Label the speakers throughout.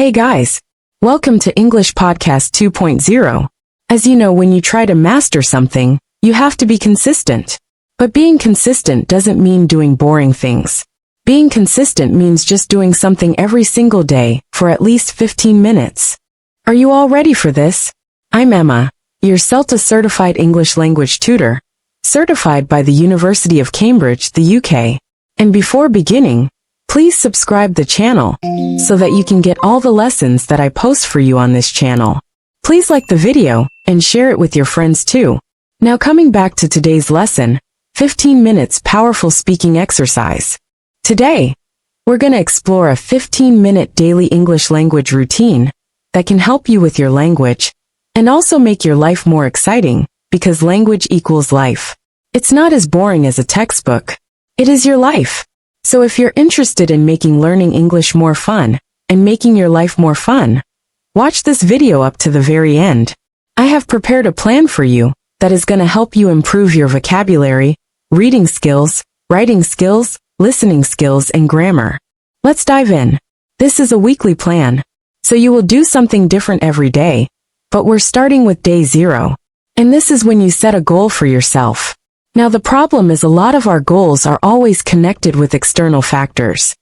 Speaker 1: Hey guys! Welcome to English Podcast 2.0. As you know, when you try to master something, you have to be consistent. But being consistent doesn't mean doing boring things. Being consistent means just doing something every single day for at least 15 minutes. Are you all ready for this? I'm Emma, your CELTA certified English language tutor, certified by the University of Cambridge, the UK. And before beginning, please subscribe the channel so that you can get all the lessons that I post for you on this channel. Please like the video and share it with your friends too. Now coming back to today's lesson, 15 minutes powerful speaking exercise. Today, we're going to explore a 15-minute daily English language routine that can help you with your language and also make your life more exciting because language equals life. It's not as boring as a textbook. It is your life. So if you're interested in making learning English more fun and making your life more fun, watch this video up to the very end. I have prepared a plan for you that is going to help you improve your vocabulary, reading skills, writing skills, listening skills, and grammar. Let's dive in. This is a weekly plan, so you will do something different every day, but we're starting with day 0. And this is when you set a goal for yourself. Now the problem is a lot of our goals are always connected with external factors.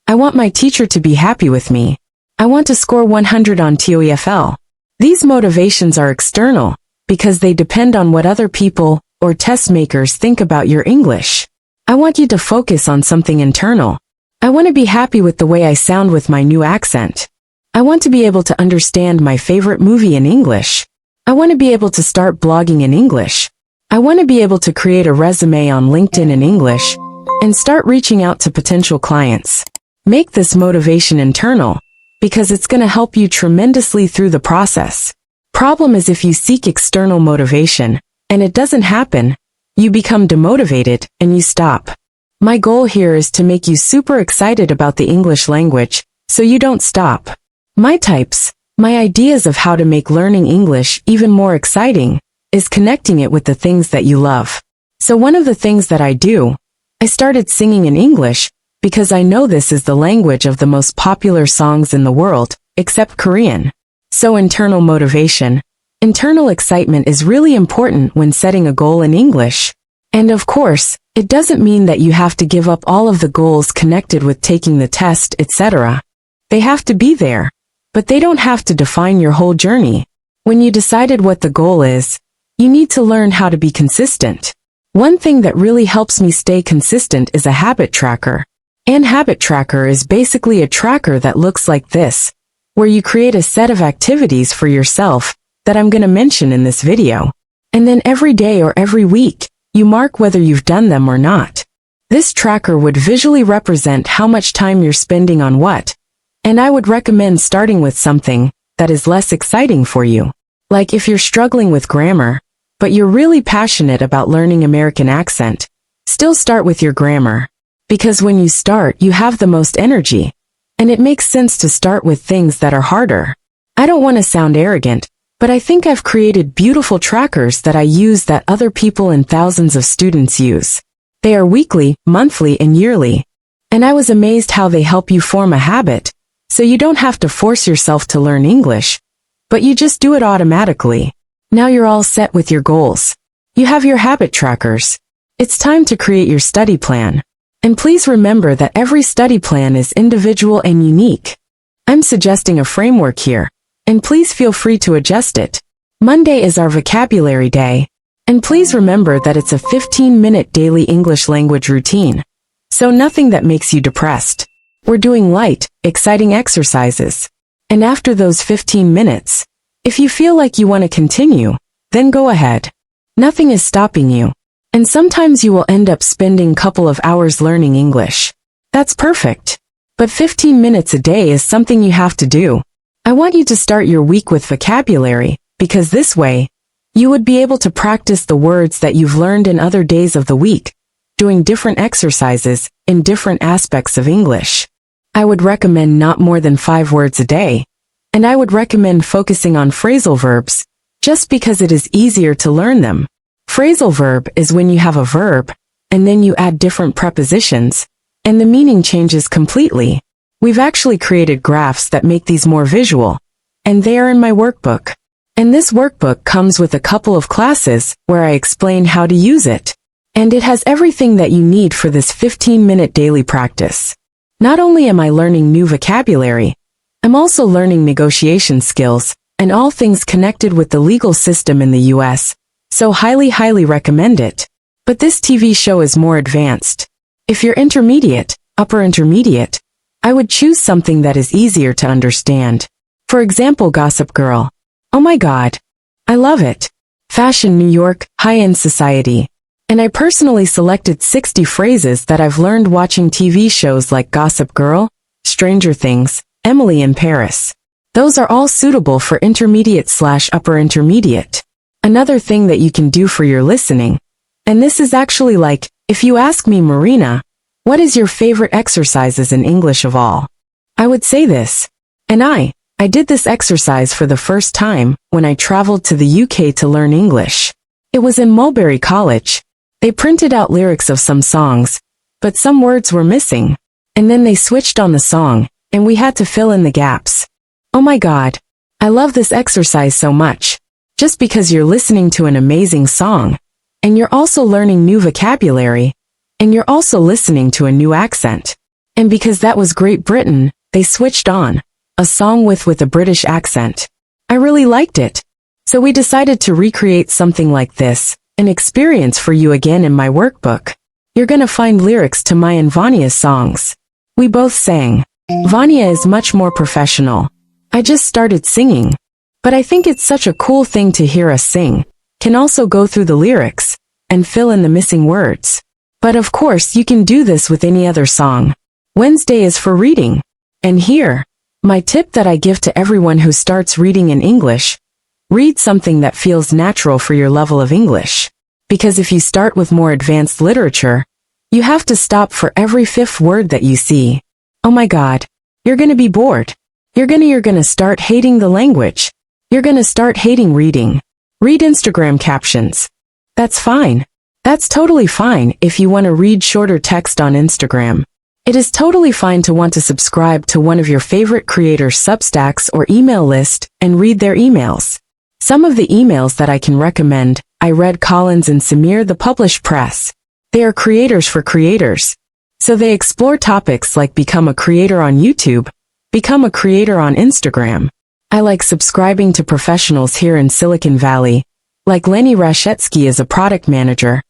Speaker 1: I want my teacher to be happy with me. I want to score 100 on TOEFL. These motivations are external because they depend on what other people or test makers think about your English. I want you to focus on something internal. I want to be happy with the way I sound with my new accent. I want to be able to understand my favorite movie in English. I want to be able to start blogging in English. I want to be able to create a resume on LinkedIn in English and start reaching out to potential clients. Make this motivation internal because it's going to help you tremendously through the process. Problem is if you seek external motivation and it doesn't happen, you become demotivated and you stop. My goal here is to make you super excited about the English language so you don't stop. My ideas of how to make learning English even more exciting is connecting it with the things that you love. So one of the things that I do, I started singing in English because I know this is the language of the most popular songs in the world, except Korean. So internal motivation, internal excitement is really important when setting a goal in English. And of course, it doesn't mean that you have to give up all of the goals connected with taking the test, etc. They have to be there, but they don't have to define your whole journey. When you decided what the goal is, you need to learn how to be consistent. One thing that really helps me stay consistent is a habit tracker. And habit tracker is basically a tracker that looks like this, where you create a set of activities for yourself that I'm going to mention in this video. And then every day or every week, you mark whether you've done them or not. This tracker would visually represent how much time you're spending on what, and I would recommend starting with something that is less exciting for you. Like if you're struggling with grammar, but you're really passionate about learning American accent, still start with your grammar. Because when you start, you have the most energy. And it makes sense to start with things that are harder. I don't want to sound arrogant, but I think I've created beautiful trackers that I use that other people and thousands of students use. They are weekly, monthly, and yearly. And I was amazed how they help you form a habit, so you don't have to force yourself to learn English, but you just do it automatically. Now you're all set with your goals. You have your habit trackers. It's time to create your study plan. And please remember that every study plan is individual and unique. I'm suggesting a framework here, and please feel free to adjust it. Monday is our vocabulary day. And please remember that it's a 15-minute daily English language routine. So nothing that makes you depressed. We're doing light, exciting exercises. And after those 15 minutes, if you feel like you want to continue, then go ahead. Nothing is stopping you. And sometimes you will end up spending a couple of hours learning English. That's perfect. But 15 minutes a day is something you have to do. I want you to start your week with vocabulary, because this way, you would be able to practice the words that you've learned in other days of the week, doing different exercises in different aspects of English. I would recommend not more than 5 words a day. And I would recommend focusing on phrasal verbs, just because it is easier to learn them. Phrasal verb is when you have a verb, and then you add different prepositions, and the meaning changes completely. We've actually created graphs that make these more visual, and they are in my workbook. And this workbook comes with a couple of classes where I explain how to use it. And it has everything that you need for this 15-minute daily practice. Not only am I learning new vocabulary, I'm also learning negotiation skills and all things connected with the legal system in the US, so highly recommend it. But this TV show is more advanced. If you're intermediate, upper intermediate, I would choose something that is easier to understand. For example, Gossip Girl. Oh my God. I love it. Fashion New York, high-end society. And I personally selected 60 phrases that I've learned watching TV shows like Gossip Girl, Stranger Things, Emily in Paris. Those are all suitable for intermediate/upper intermediate. Another thing that you can do for your listening, and this is actually like, if you ask me, Marina, what is your favorite exercises in English of all? I would say this. And I did this exercise for the first time when I traveled to the UK to learn English. It was in Mulberry College. They printed out lyrics of some songs, but some words were missing. And then they switched on the song, and we had to fill in the gaps. Oh my God. I love this exercise so much. Just because you're listening to an amazing song, and you're also learning new vocabulary, and you're also listening to a new accent. And because that was Great Britain, they switched on a song with a British accent. I really liked it. So we decided to recreate something like this, an experience for you again in my workbook. You're gonna find lyrics to my and Vanya's songs. We both sang. Vanya is much more professional. I just started singing. But I think it's such a cool thing to hear us sing, can also go through the lyrics, and fill in the missing words. But of course you can do this with any other song. Wednesday is for reading. And here, my tip that I give to everyone who starts reading in English: read something that feels natural for your level of English. Because if you start with more advanced literature, you have to stop for every fifth word that you see. Oh my God. You're gonna be bored. You're gonna start hating the language. You're gonna start hating reading. Read Instagram captions. That's fine. That's totally fine if you want to read shorter text on Instagram. It is totally fine to want to subscribe to one of your favorite creators' Substacks or email list and read their emails. Some of the emails that I can recommend, I read Collins and Samir the Published Press. They are creators for creators. So they explore topics like become a creator on YouTube, become a creator on Instagram. I like subscribing to professionals here in Silicon Valley, like Lenny Rashetsky is a product manager,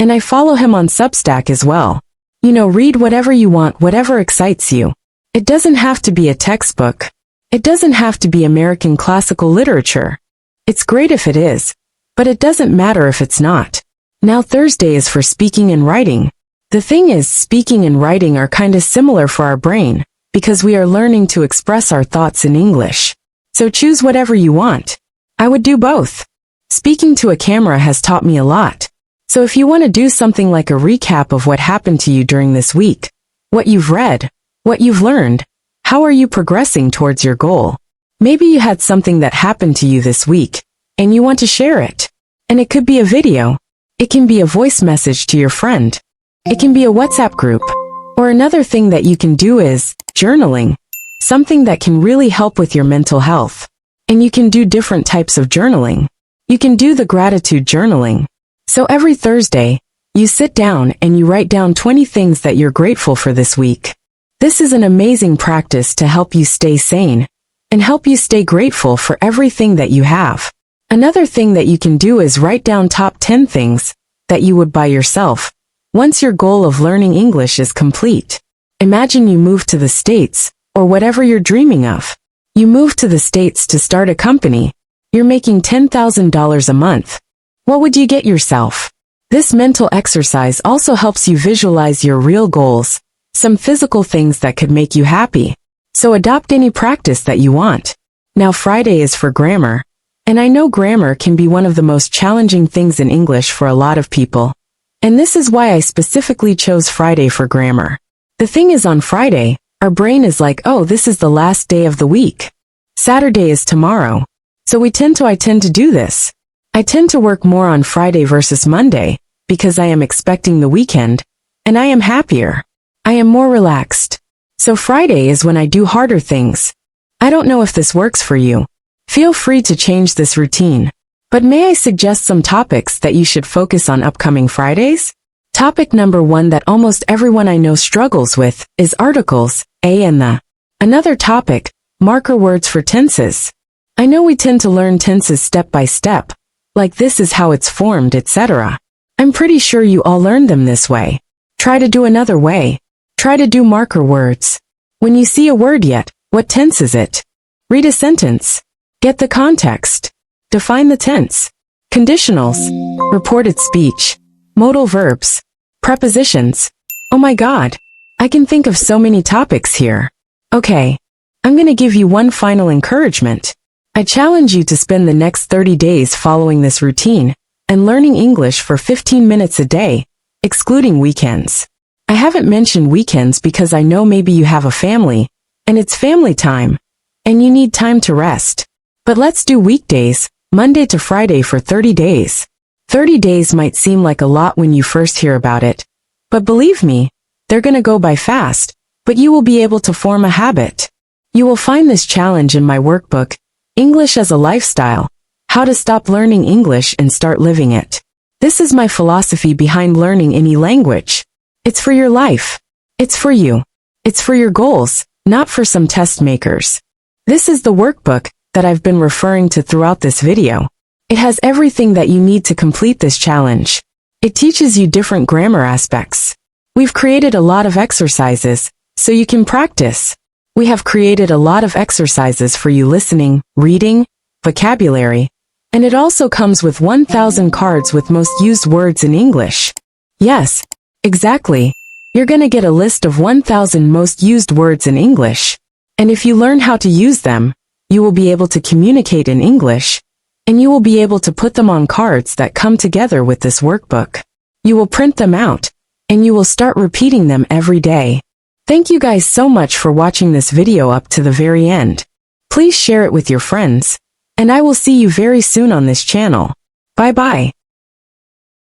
Speaker 1: and I follow him on Substack as well. You know, read whatever you want, whatever excites you. It doesn't have to be a textbook. It doesn't have to be American classical literature. It's great if it is, but it doesn't matter if it's not. Now Thursday is for speaking and writing. The thing is, speaking and writing are kinda similar for our brain, because we are learning to express our thoughts in English. So choose whatever you want. I would do both. Speaking to a camera has taught me a lot. So if you want to do something like a recap of what happened to you during this week, what you've read, what you've learned, how are you progressing towards your goal? Maybe you had something that happened to you this week, and you want to share it. And it could be a video. It can be a voice message to your friend. It can be a WhatsApp group. Or another thing that you can do is journaling. Something that can really help with your mental health. And you can do different types of journaling. You can do the gratitude journaling. So every Thursday, you sit down and you write down 20 things that you're grateful for this week. This is an amazing practice to help you stay sane and help you stay grateful for everything that you have. Another thing that you can do is write down top 10 things that you would buy yourself once your goal of learning English is complete. Imagine you move to the States, or whatever you're dreaming of. You move to the States to start a company. You're making $10,000 a month. What would you get yourself? This mental exercise also helps you visualize your real goals, some physical things that could make you happy. So adopt any practice that you want. Now Friday is for grammar. And I know grammar can be one of the most challenging things in English for a lot of people. And this is why I specifically chose Friday for grammar. The thing is, on Friday, our brain is like, oh, this is the last day of the week. Saturday is tomorrow. So I tend to do this. I tend to work more on Friday versus Monday, because I am expecting the weekend, and I am happier. I am more relaxed. So Friday is when I do harder things. I don't know if this works for you. Feel free to change this routine. But may I suggest some topics that you should focus on upcoming Fridays? Topic number 1 that almost everyone I know struggles with is articles, a and the. Another topic, marker words for tenses. I know we tend to learn tenses step by step, like this is how it's formed, etc. I'm pretty sure you all learned them this way. Try to do another way. Try to do marker words. When you see a word yet, what tense is it? Read a sentence. Get the context. Define the tense. Conditionals. Reported speech. Modal verbs. Prepositions. Oh my God. I can think of so many topics here. Okay. I'm gonna give you one final encouragement. I challenge you to spend the next 30 days following this routine and learning English for 15 minutes a day, excluding weekends. I haven't mentioned weekends because I know maybe you have a family, and it's family time, and you need time to rest. But let's do weekdays, Monday to Friday for 30 days. 30 days might seem like a lot when you first hear about it, but believe me, they're gonna go by fast, but you will be able to form a habit. You will find this challenge in my workbook, English as a Lifestyle, How to Stop Learning English and Start Living It. This is my philosophy behind learning any language. It's for your life. It's for you. It's for your goals, not for some test makers. This is the workbook that I've been referring to throughout this video. It has everything that you need to complete this challenge. It teaches you different grammar aspects. We've created a lot of exercises, so you can practice. We have created a lot of exercises for you listening, reading, vocabulary, and it also comes with 1,000 cards with most used words in English. Yes, exactly. You're gonna get a list of 1,000 most used words in English. And if you learn how to use them, you will be able to communicate in English, and you will be able to put them on cards that come together with this workbook. You will print them out, and you will start repeating them every day. Thank you guys so much for watching this video up to the very end. Please share it with your friends, and I will see you very soon on this channel. Bye bye.